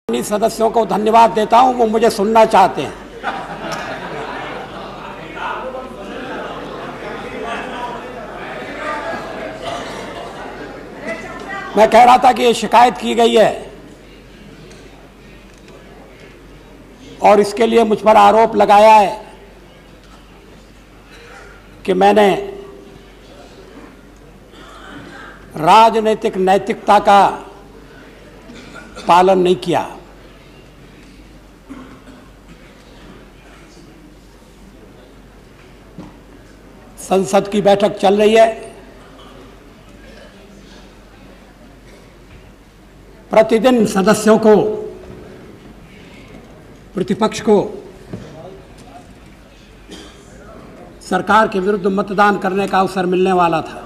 सदस्यों को धन्यवाद देता हूं, वो मुझे सुनना चाहते हैं। मैं कह रहा था कि ये शिकायत की गई है और इसके लिए मुझ पर आरोप लगाया है कि मैंने राजनीतिक नैतिकता का पालन नहीं किया। संसद की बैठक चल रही है, प्रतिदिन सदस्यों को, प्रतिपक्ष को सरकार के विरुद्ध मतदान करने का अवसर मिलने वाला था।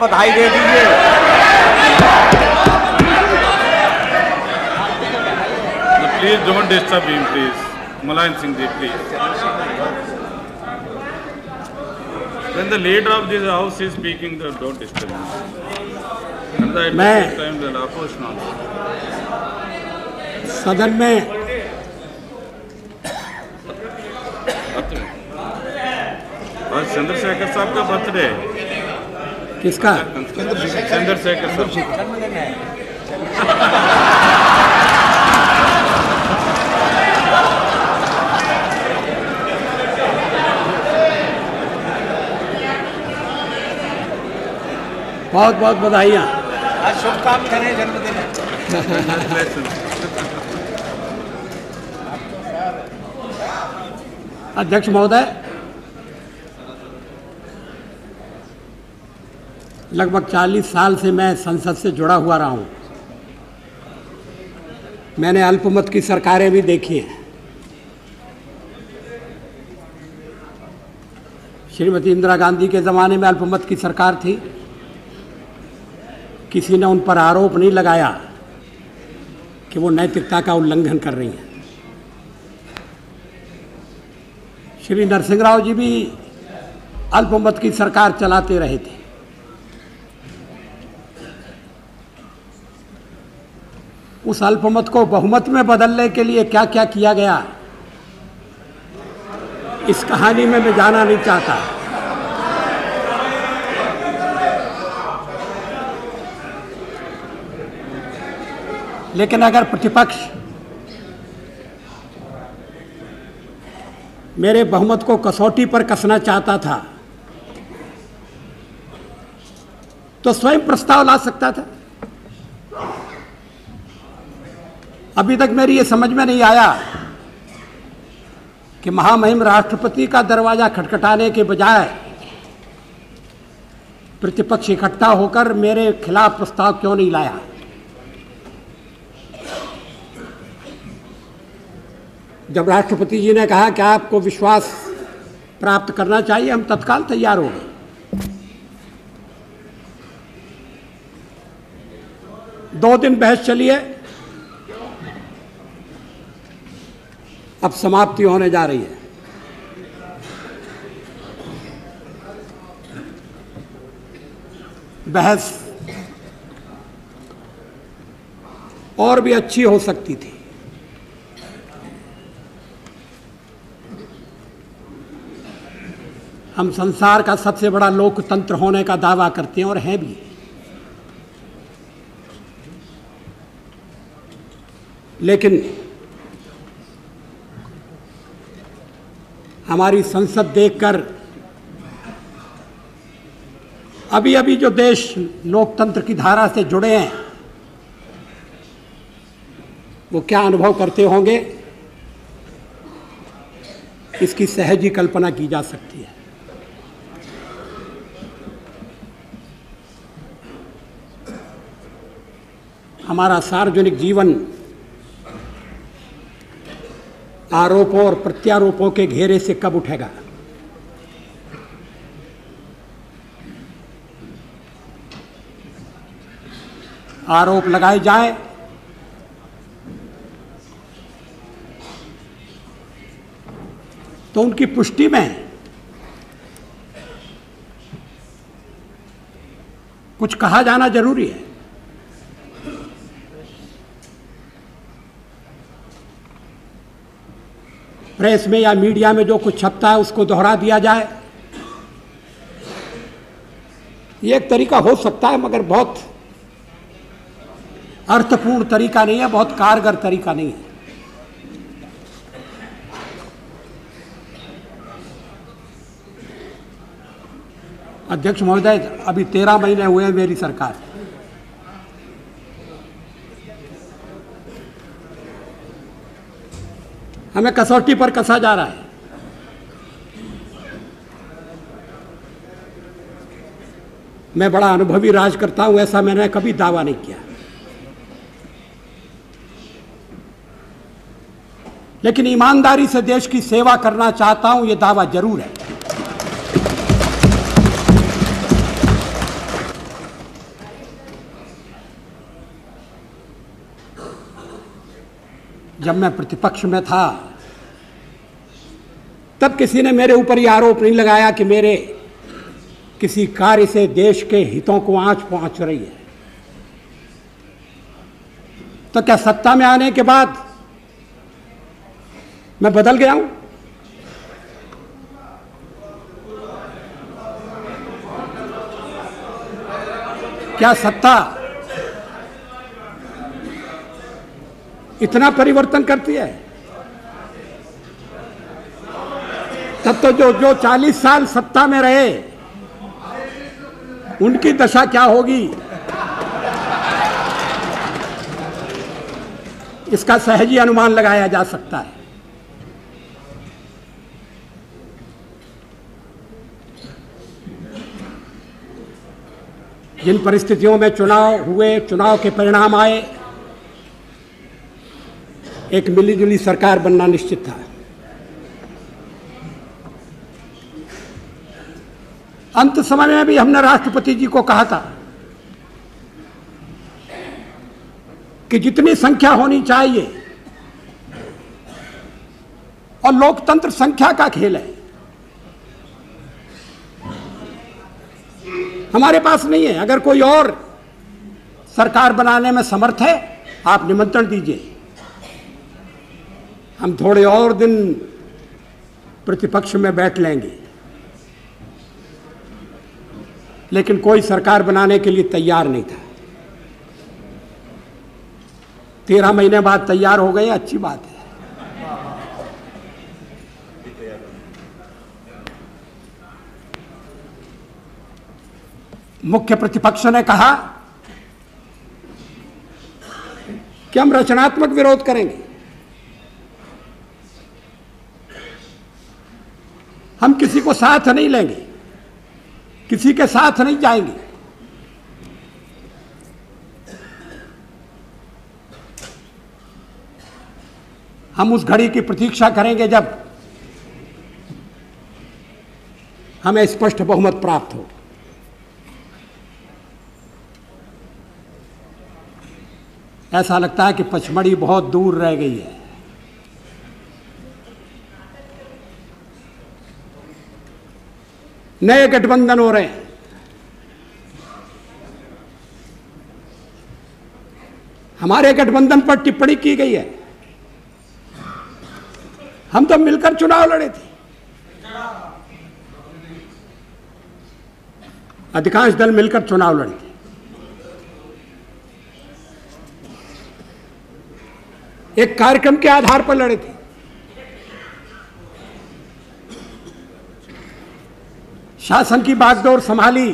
बधाई दे दीजिए। Please don't disturb him please. Mulayam Singh ji please. When the leader of this house is speaking, don't disturb him. And the time the opposition also. सदन में आज चंद्रशेखर साहब का बर्थडे है। किसका? चंद्रशेखर साहब। बहुत बहुत बधाइयाँ। आज शुभकामनाएं करें जन्मदिन। अध्यक्ष महोदय, लगभग 40 साल से मैं संसद से जुड़ा हुआ रहा हूं। मैंने अल्पमत की सरकारें भी देखी हैं। श्रीमती इंदिरा गांधी के ज़माने में अल्पमत की सरकार थी, किसी ने उन पर आरोप नहीं लगाया कि वो नैतिकता का उल्लंघन कर रही हैं। श्री नरसिंह राव जी भी अल्पमत की सरकार चलाते रहे थे। उस अल्पमत को बहुमत में बदलने के लिए क्या क्या किया गया, इस कहानी में मैं जाना नहीं चाहता। लेकिन अगर प्रतिपक्ष मेरे बहुमत को कसौटी पर कसना चाहता था तो स्वयं प्रस्ताव ला सकता था। अभी तक मेरी ये समझ में नहीं आया कि महामहिम राष्ट्रपति का दरवाजा खटखटाने के बजाय प्रतिपक्ष इकट्ठा होकर मेरे खिलाफ प्रस्ताव क्यों नहीं लाया। जब राष्ट्रपति जी ने कहा कि आपको विश्वास प्राप्त करना चाहिए, हम तत्काल तैयार हो गए। 2 दिन बहस चली है, अब समाप्ति होने जा रही है। बहस और भी अच्छी हो सकती थी। हम संसार का सबसे बड़ा लोकतंत्र होने का दावा करते हैं और हैं भी, लेकिन हमारी संसद देखकर अभी अभी जो देश लोकतंत्र की धारा से जुड़े हैं वो क्या अनुभव करते होंगे, इसकी सहज ही कल्पना की जा सकती है। हमारा सार्वजनिक जीवन आरोपों और प्रत्यारोपों के घेरे से कब उठेगा? आरोप लगाए जाए तो उनकी पुष्टि में कुछ कहा जाना जरूरी है। प्रेस में या मीडिया में जो कुछ छपता है उसको दोहरा दिया जाए। ये एक तरीका हो सकता है, मगर बहुत अर्थपूर्ण तरीका नहीं है, बहुत कारगर तरीका नहीं है। अध्यक्ष महोदय, अभी 13 महीने हुए हैं मेरी सरकार। हमें कसौटी पर कसा जा रहा है। मैं बड़ा अनुभवी राज करता हूं, ऐसा मैंने कभी दावा नहीं किया, लेकिन ईमानदारी से देश की सेवा करना चाहता हूं, यह दावा जरूर है। जब मैं प्रतिपक्ष में था तब किसी ने मेरे ऊपर यह आरोप नहीं लगाया कि मेरे किसी कार्य से देश के हितों को आंच पहुंच रही है। तो क्या सत्ता में आने के बाद मैं बदल गया हूं? क्या सत्ता इतना परिवर्तन करती है? तब तो जो 40 साल सत्ता में रहे उनकी दशा क्या होगी, इसका सहज अनुमान लगाया जा सकता है। जिन परिस्थितियों में चुनाव हुए, चुनाव के परिणाम आए, एक मिलीजुली सरकार बनना निश्चित था। अंत समय में भी हमने राष्ट्रपति जी को कहा था कि जितनी संख्या होनी चाहिए, और लोकतंत्र संख्या का खेल है, हमारे पास नहीं है। अगर कोई और सरकार बनाने में समर्थ है, आप निमंत्रण दीजिए, हम थोड़े और दिन प्रतिपक्ष में बैठ लेंगे। लेकिन कोई सरकार बनाने के लिए तैयार नहीं था। 13 महीने बाद तैयार हो गए, अच्छी बात है। मुख्य प्रतिपक्ष ने कहा कि हम रचनात्मक विरोध करेंगे, हम किसी को साथ नहीं लेंगे, किसी के साथ नहीं जाएंगे। हम उस घड़ी की प्रतीक्षा करेंगे जब हमें स्पष्ट बहुमत प्राप्त हो। ऐसा लगता है कि पचमढ़ी बहुत दूर रह गई है। नए गठबंधन हो रहे हैं। हमारे गठबंधन पर टिप्पणी की गई है। हम तो मिलकर चुनाव लड़े थे। अधिकांश दल मिलकर चुनाव लड़े थे। एक कार्यक्रम के आधार पर लड़े थे। शासन की बागडोर संभाली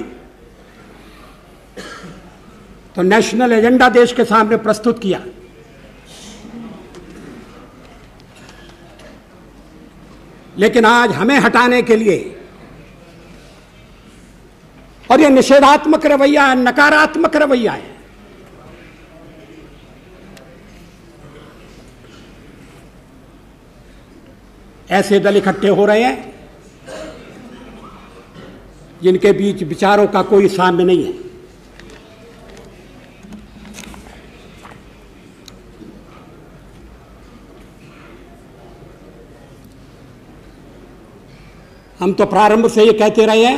तो नेशनल एजेंडा देश के सामने प्रस्तुत किया। लेकिन आज हमें हटाने के लिए, और यह निषेधात्मक रवैया है, नकारात्मक रवैया है। ऐसे दल इकट्ठे हो रहे हैं जिनके बीच विचारों का कोई साम्य नहीं है। हम तो प्रारंभ से ये कहते रहे हैं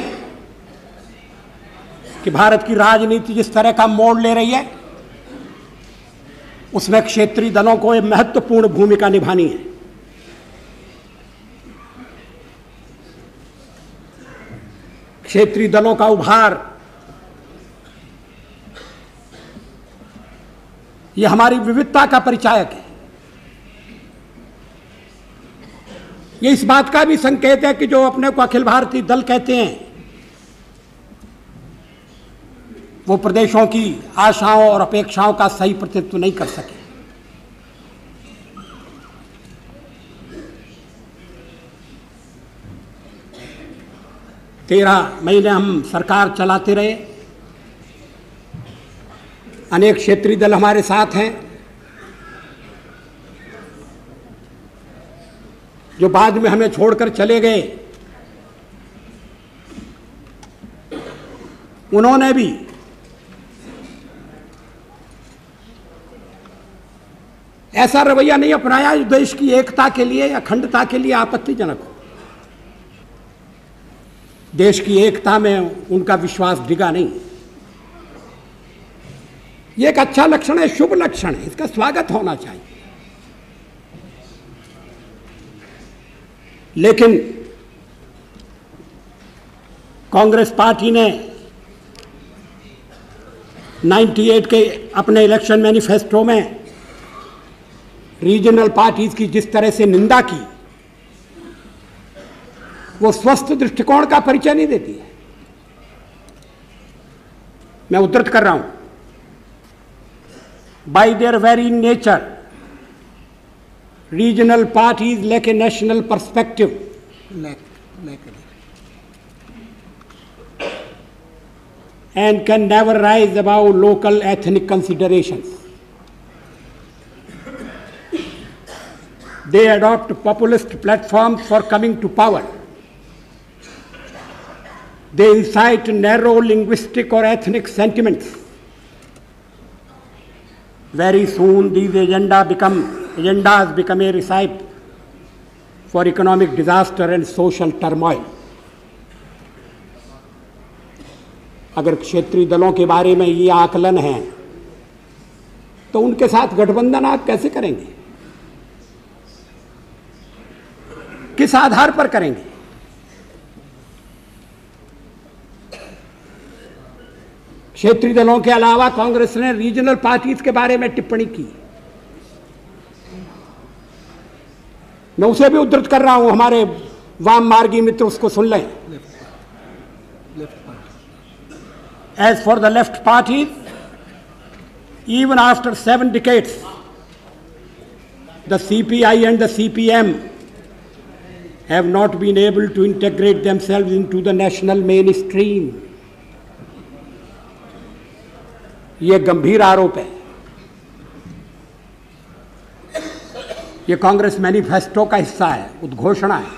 कि भारत की राजनीति जिस तरह का मोड़ ले रही है, उसमें क्षेत्रीय दलों को एक महत्वपूर्ण भूमिका निभानी है। क्षेत्रीय दलों का उभार, ये हमारी विविधता का परिचायक है। ये इस बात का भी संकेत है कि जो अपने को अखिल भारतीय दल कहते हैं, वो प्रदेशों की आशाओं और अपेक्षाओं का सही प्रतिनिधित्व नहीं कर सके। तेरह महीने हम सरकार चलाते रहे, अनेक क्षेत्रीय दल हमारे साथ हैं, जो बाद में हमें छोड़कर चले गए, उन्होंने भी ऐसा रवैया नहीं अपनाया जो देश की एकता के लिए या अखंडता के लिए आपत्तिजनक हो। देश की एकता में उनका विश्वास डिगा नहीं। ये एक अच्छा लक्षण है, शुभ लक्षण है, इसका स्वागत होना चाहिए। लेकिन कांग्रेस पार्टी ने 98 के अपने इलेक्शन मैनिफेस्टो में रीजनल पार्टीज की जिस तरह से निंदा की, वो स्वस्थ दृष्टिकोण का परिचय नहीं देती है। मैं उद्धृत कर रहा हूं, bye there very nature regional parties lack a national perspective, and can never rise above local ethnic considerations. They adopt populist platforms for coming to power. They incite narrow linguistic or ethnic sentiments. Very soon these agendas become a recipe for economic disaster and social turmoil. अगर क्षेत्रीय दलों के बारे में ये आकलन है तो उनके साथ गठबंधन आप कैसे करेंगे? किस आधार पर करेंगे? क्षेत्रीय दलों के अलावा कांग्रेस ने रीजनल पार्टीज के बारे में टिप्पणी की। मैं उसे भी उद्धृत कर रहा हूं, हमारे वाम मार्गी मित्र उसको सुन लें। As for the left parties, even after 7 decades, the CPI and the CPM have not been able to integrate themselves into the national mainstream. ये गंभीर आरोप है। ये कांग्रेस मैनिफेस्टो का हिस्सा है, उद्घोषणा है।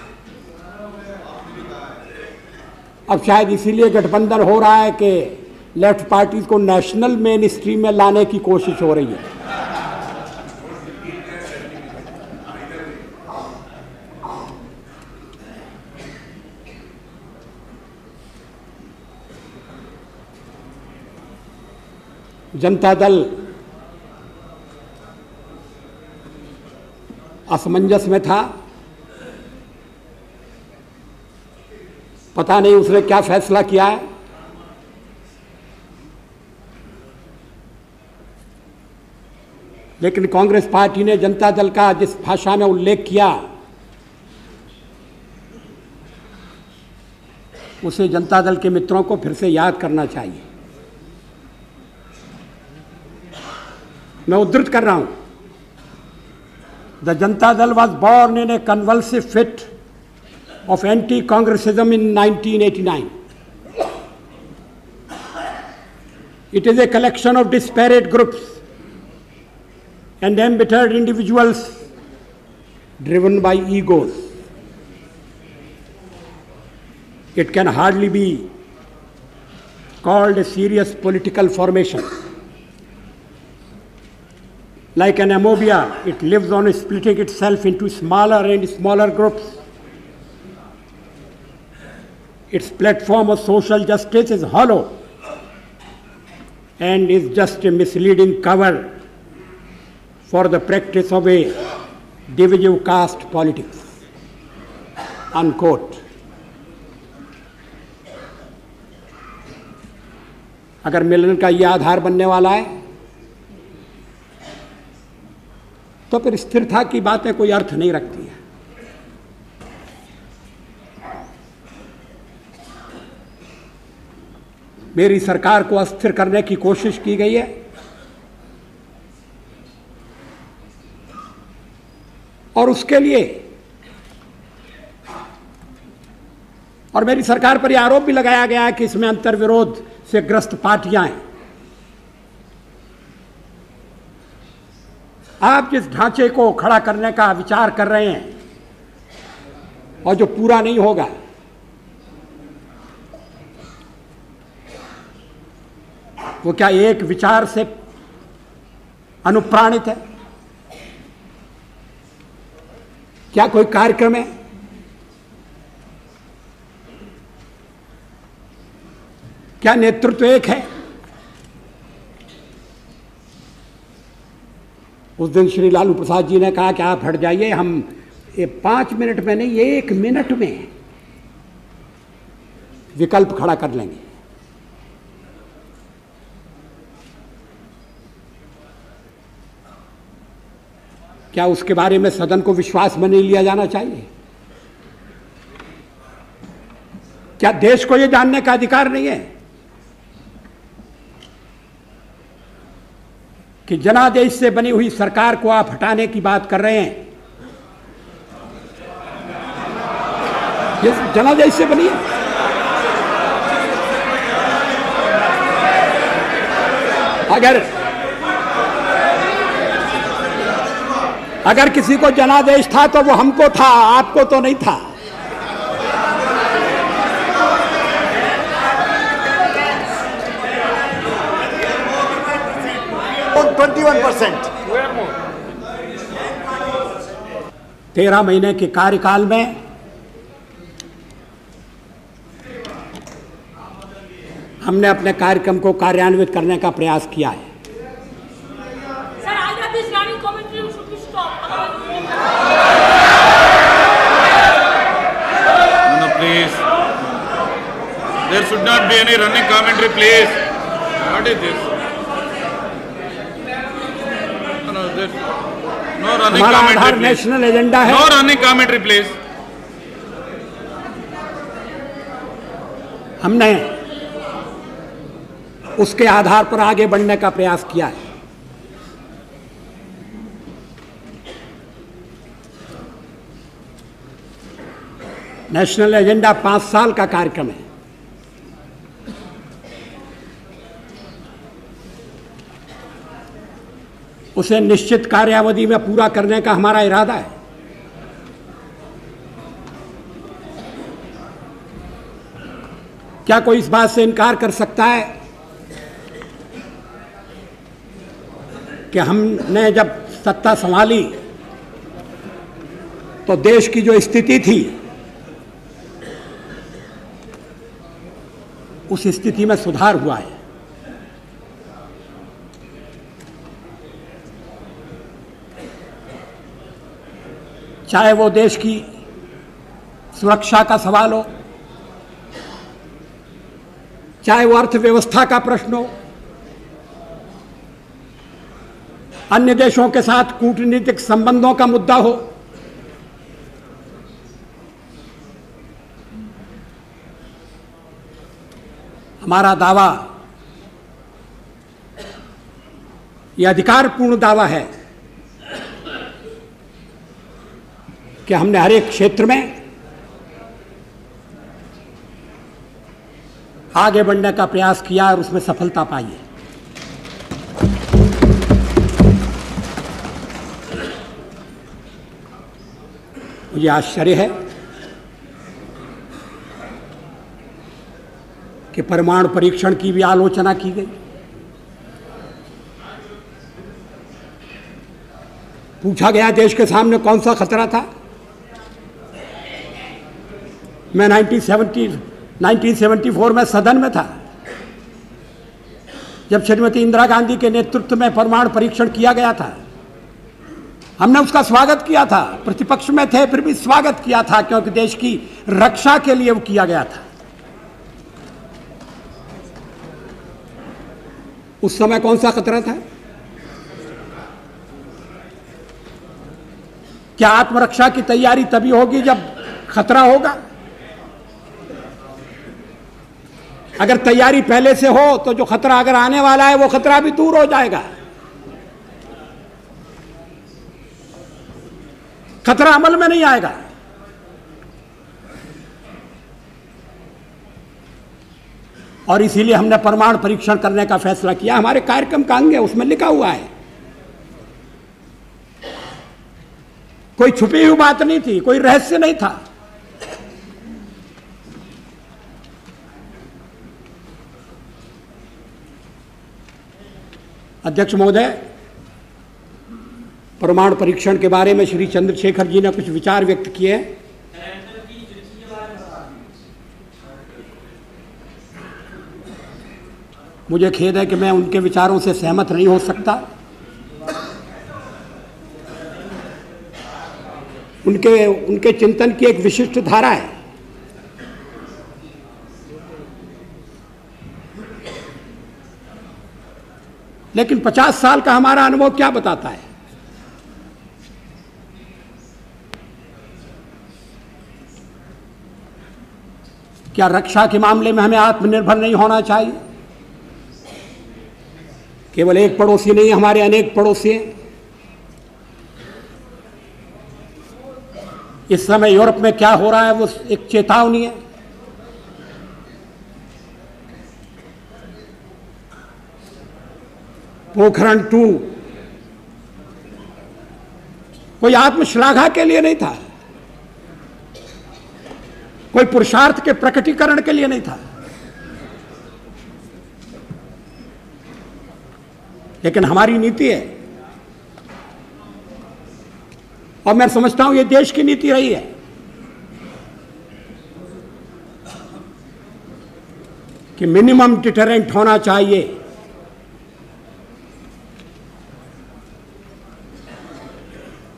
अब शायद इसीलिए गठबंधन हो रहा है कि लेफ्ट पार्टीज को नेशनल मेन स्ट्रीम में लाने की कोशिश हो रही है। जनता दल असमंजस में था, पता नहीं उसने क्या फैसला किया है। लेकिन कांग्रेस पार्टी ने जनता दल का जिस भाषा में उल्लेख किया, उसे जनता दल के मित्रों को फिर से याद करना चाहिए। मैं उद्धृत कर रहा हूं, the Janata Dal was born in A convulsive fit of anti-Congressism in 1989. It is a collection of disparate groups and embittered individuals driven by egos. It can hardly be called a serious political formation. Like an amobia, it lives on splitting itself into smaller and smaller groups. Its platform of social justice is hollow and is just a misleading cover for the practice of a divisive caste politics. Unquote. अगर मिलन का ये आधार बनने वाला है तो फिर स्थिरता की बातें कोई अर्थ नहीं रखती है। मेरी सरकार को अस्थिर करने की कोशिश की गई है और उसके लिए और मेरी सरकार पर यह आरोप भी लगाया गया है कि इसमें अंतर्विरोध से ग्रस्त पार्टियां हैं। आप जिस ढांचे को खड़ा करने का विचार कर रहे हैं और जो पूरा नहीं होगा, वो क्या एक विचार से अनुप्राणित है? क्या कोई कार्यक्रम है? क्या नेतृत्व एक है? उस दिन श्री लालू प्रसाद जी ने कहा कि आप हट जाइए, हम ये 5 मिनट में नहीं 1 मिनट में विकल्प खड़ा कर लेंगे। क्या उसके बारे में सदन को विश्वास में नहीं लिया जाना चाहिए? क्या देश को यह जानने का अधिकार नहीं है कि जनादेश से बनी हुई सरकार को आप हटाने की बात कर रहे हैं? ये जनादेश से बनी है। अगर किसी को जनादेश था तो वो हमको था, आपको तो नहीं था। On 21%. 13 महीने के कार्यकाल में हमने अपने कार्यक्रम को कार्यान्वित करने का प्रयास किया है। Please, there should not be any running commentary, please. What is this? No, running हमारा commentary, Aadhaar please. National agenda है। No running commentary, please. हमने उसके आधार पर आगे बढ़ने का प्रयास किया है। नेशनल एजेंडा 5 साल का कार्यक्रम है। उसे निश्चित कार्यावधि में पूरा करने का हमारा इरादा है। क्या कोई इस बात से इनकार कर सकता है कि हमने जब सत्ता संभाली तो देश की जो स्थिति थी उस स्थिति में सुधार हुआ है? चाहे वो देश की सुरक्षा का सवाल हो, चाहे वो अर्थव्यवस्था का प्रश्न हो, अन्य देशों के साथ कूटनीतिक संबंधों का मुद्दा हो, हमारा दावा, यह अधिकारपूर्ण दावा है कि हमने हर एक क्षेत्र में आगे बढ़ने का प्रयास किया और उसमें सफलता पाई है। मुझे आश्चर्य है कि परमाणु परीक्षण की भी आलोचना की गई। पूछा गया देश के सामने कौन सा खतरा था। मैं 1974 में सदन में था जब श्रीमती इंदिरा गांधी के नेतृत्व में परमाणु परीक्षण किया गया था। हमने उसका स्वागत किया था, प्रतिपक्ष में थे फिर भी स्वागत किया था, क्योंकि देश की रक्षा के लिए वो किया गया था। उस समय कौन सा खतरा था? क्या आत्मरक्षा की तैयारी तभी होगी जब खतरा होगा? अगर तैयारी पहले से हो तो जो खतरा अगर आने वाला है वो खतरा भी दूर हो जाएगा। खतरा अमल में नहीं आएगा। और इसीलिए हमने परमाणु परीक्षण करने का फैसला किया। हमारे कार्यक्रम का अंग है, उसमें लिखा हुआ है। कोई छुपी हुई बात नहीं थी, कोई रहस्य नहीं था। अध्यक्ष महोदय, परमाणु परीक्षण के बारे में श्री चंद्रशेखर जी ने कुछ विचार व्यक्त किए। मुझे खेद है कि मैं उनके विचारों से सहमत नहीं हो सकता। उनके चिंतन की एक विशिष्ट धारा है। लेकिन 50 साल का हमारा अनुभव क्या बताता है? क्या रक्षा के मामले में हमें आत्मनिर्भर नहीं होना चाहिए? केवल एक पड़ोसी नहीं, हमारे अनेक पड़ोसी हैं। इस समय यूरोप में क्या हो रहा है वो एक चेतावनी है। पोखरण 2 कोई आत्मश्लाघा के लिए नहीं था, कोई पुरुषार्थ के प्रकटीकरण के लिए नहीं था, लेकिन हमारी नीति है और मैं समझता हूं ये देश की नीति रही है कि मिनिमम डिटरेंट होना चाहिए।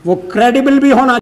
वो क्रेडिबल भी होना